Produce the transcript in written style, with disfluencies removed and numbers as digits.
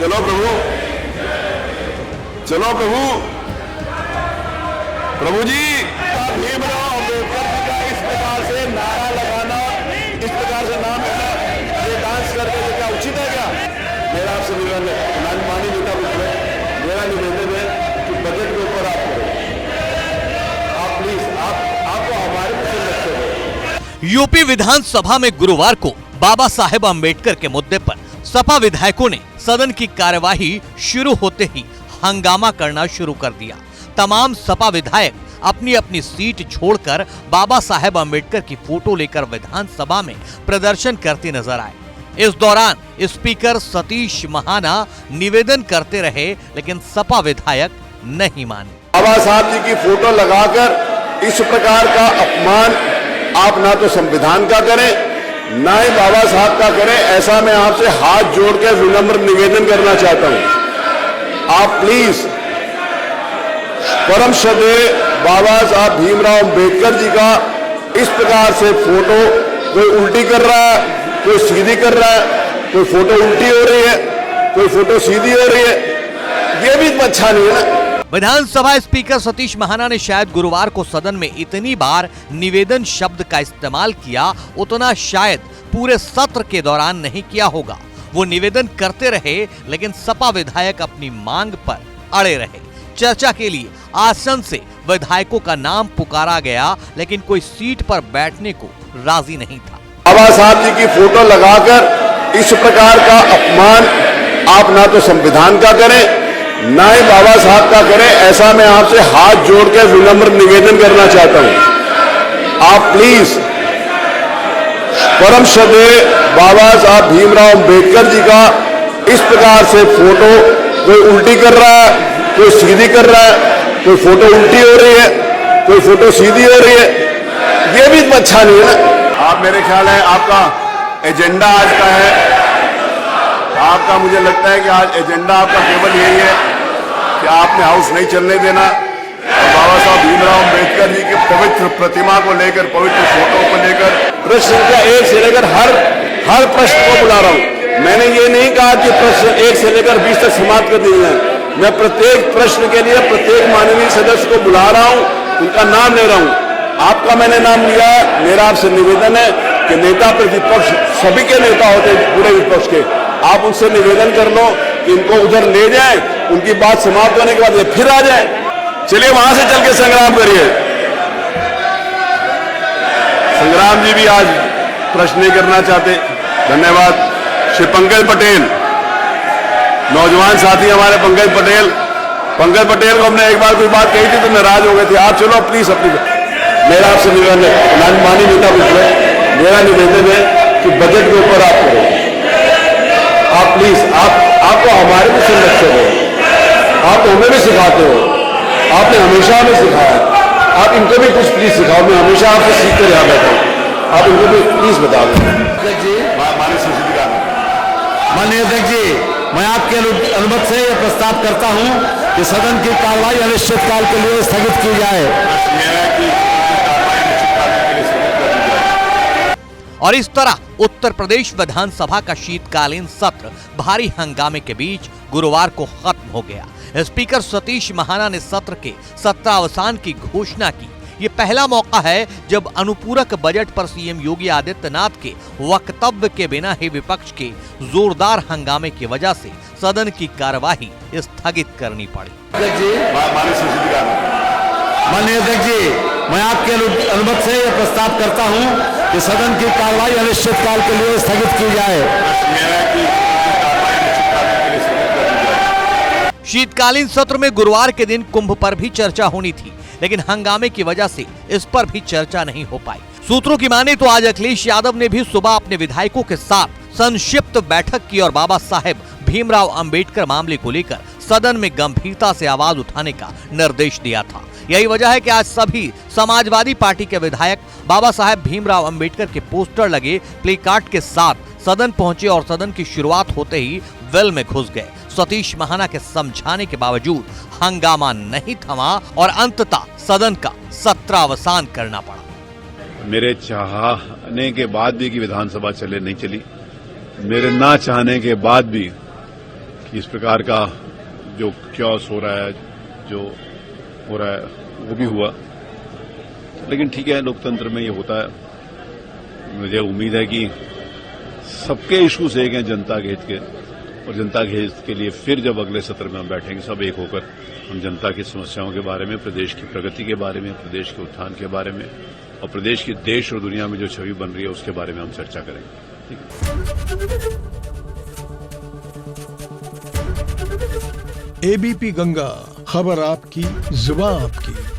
चलो प्रभु, चलो प्रभु, प्रभु जी। भीमराव अम्बेडकर जी का इस प्रकार से नारा लगाना, इस प्रकार से नाम लेना, ये डांस करके क्या उचित है क्या? मेरा आपसे निवेदन है, माननीय नेता मेरा निवेदन है कि बजट के ऊपर आप करें, आप प्लीज, आपको हमारे में सुन रखते। यूपी विधानसभा में गुरुवार को बाबा साहेब अम्बेडकर के मुद्दे पर सपा विधायकों ने सदन की कार्यवाही शुरू होते ही हंगामा करना शुरू कर दिया। तमाम सपा विधायक अपनी अपनी सीट छोड़कर बाबा साहेब अम्बेडकर की फोटो लेकर विधानसभा में प्रदर्शन करते नजर आए। इस दौरान स्पीकर सतीश महाना निवेदन करते रहे, लेकिन सपा विधायक नहीं माने। बाबा साहब जी की फोटो लगाकर इस प्रकार का अपमान आप ना तो संविधान का करें, ना ही बाबा साहब का करें। ऐसा मैं आपसे हाथ जोड़कर विनम्र निवेदन करना चाहता हूं। आप प्लीज परम श्रद्धेय बाबा साहब भीमराव अम्बेडकर जी का इस प्रकार से फोटो कोई उल्टी कर रहा है, कोई सीधी कर रहा है, कोई फोटो उल्टी हो रही है, कोई फोटो सीधी हो रही है, ये भी अच्छा नहीं है ना। विधानसभा स्पीकर सतीश महाना ने शायद गुरुवार को सदन में इतनी बार निवेदन शब्द का इस्तेमाल किया, उतना शायद पूरे सत्र के दौरान नहीं किया होगा। वो निवेदन करते रहे, लेकिन सपा विधायक अपनी मांग पर अड़े रहे। चर्चा के लिए आसन से विधायकों का नाम पुकारा गया, लेकिन कोई सीट पर बैठने को राजी नहीं था। बाबा साहब जी की फोटो लगाकर इस प्रकार का अपमान आप ना तो संविधान का करें, ना ही बाबा साहब का करें। ऐसा मैं आपसे हाथ जोड़कर विनम्र निवेदन करना चाहता हूं। आप प्लीज परम श्रद्धेय बाबा साहब भीमराव अम्बेडकर जी का इस प्रकार से फोटो कोई उल्टी कर रहा है, कोई सीधी कर रहा है, कोई फोटो उल्टी हो रही है, कोई फोटो सीधी हो रही है, ये भी अच्छा नहीं है ना। आप मेरे ख्याल है आपका एजेंडा आज का है, आपका मुझे लगता है कि आज एजेंडा आपका केवल यही है कि आपने हाउस नहीं चलने देना और बाबा साहब भीमराव अम्बेडकर जी की पवित्र प्रतिमा को लेकर, पवित्र फोटो को लेकर प्रश्न संख्या 1 से लेकर हर प्रश्न को बुला रहा हूं। मैंने ये नहीं कहा कि प्रश्न 1 से लेकर 20 तक समाप्त कर दिए हैं। मैं प्रत्येक प्रश्न के लिए प्रत्येक माननीय सदस्य को बुला रहा हूं, उनका नाम ले रहा हूं। आपका मैंने नाम लिया है। मेरा आपसे निवेदन है कि नेता प्रतिपक्ष सभी के नेता होते हैं, पूरे विपक्ष के, आप उनसे निवेदन कर लो कि इनको उधर ले जाएं, उनकी बात समाप्त होने के बाद ये फिर आ जाए। चलिए वहां से चल के संग्राम करिए। संग्राम जी भी आज प्रश्न नहीं करना चाहते। धन्यवाद। श्री पंकज पटेल, नौजवान साथी हमारे पंकज पटेल को हमने एक बार कोई बात कही थी तो नाराज हो गए थे। आप चलो प्लीज अपनी, मेरा आपसे निवेदन है, माननीय नेता मेरा निवेदन है कि बजट के ऊपर आप करें, आप प्लीज, आपको हमारे भी संरक्षक हो, आप हमें भी सिखाते हो, आपने हमेशा हमें सिखाया, आप इनको भी कुछ प्लीज सिखाओ। मैं हमेशा आपसे सीख कर यहाँ बैठा हूँ, आप इनको भी प्लीज बता दो। माननीय अध्यक्ष जी, मैं आपके अनुमति से यह प्रस्ताव करता हूं कि सदन की कार्रवाई अनिश्चितकाल के लिए स्थगित की जाए। और इस तरह उत्तर प्रदेश विधानसभा का शीतकालीन सत्र भारी हंगामे के बीच गुरुवार को खत्म हो गया। स्पीकर सतीश महाना ने सत्र के सत्रावसान की घोषणा की। ये पहला मौका है जब अनुपूरक बजट पर सीएम योगी आदित्यनाथ के वक्तव्य के बिना ही विपक्ष के जोरदार हंगामे की वजह से सदन की कार्यवाही स्थगित करनी पड़ी। माननीय अध्यक्ष जी, मैं आपके अनुमति से यह प्रस्ताव करता हूं कि सदन की कार्रवाई अनिश्चितकाल के लिए स्थगित की जाए। शीतकालीन सत्र में गुरुवार के दिन कुंभ पर भी चर्चा होनी थी, लेकिन हंगामे की वजह से इस पर भी चर्चा नहीं हो पाई। सूत्रों की माने तो आज अखिलेश यादव ने भी सुबह अपने विधायकों के साथ संक्षिप्त बैठक की और बाबा साहेब भीमराव अम्बेडकर मामले को लेकर सदन में गंभीरता से आवाज उठाने का निर्देश दिया था। यही वजह है कि आज सभी समाजवादी पार्टी के विधायक बाबा साहेब भीमराव अम्बेडकर के पोस्टर लगे प्ले कार्ड के साथ सदन पहुंचे और सदन की शुरुआत होते ही वेल में घुस गए। सतीश महाना के समझाने के बावजूद हंगामा नहीं थमा और अंततः सदन का सत्रावसान करना पड़ा। मेरे चाहने के बाद भी कि विधानसभा चले नहीं चली, मेरे ना चाहने के बाद भी इस प्रकार का जो क्योस हो रहा है, जो हो रहा है, वो भी हुआ। लेकिन ठीक है, लोकतंत्र में ये होता है। मुझे उम्मीद है कि सबके इश्यूज एक हैं जनता के हित के, और जनता के हित के लिए फिर जब अगले सत्र में हम बैठेंगे सब एक होकर, हम जनता की समस्याओं के बारे में, प्रदेश की प्रगति के बारे में, प्रदेश के उत्थान के बारे में और प्रदेश की देश और दुनिया में जो छवि बन रही है उसके बारे में हम चर्चा करेंगे। ठीक है। एबीपी गंगा, खबर आपकी, जुबान आपकी।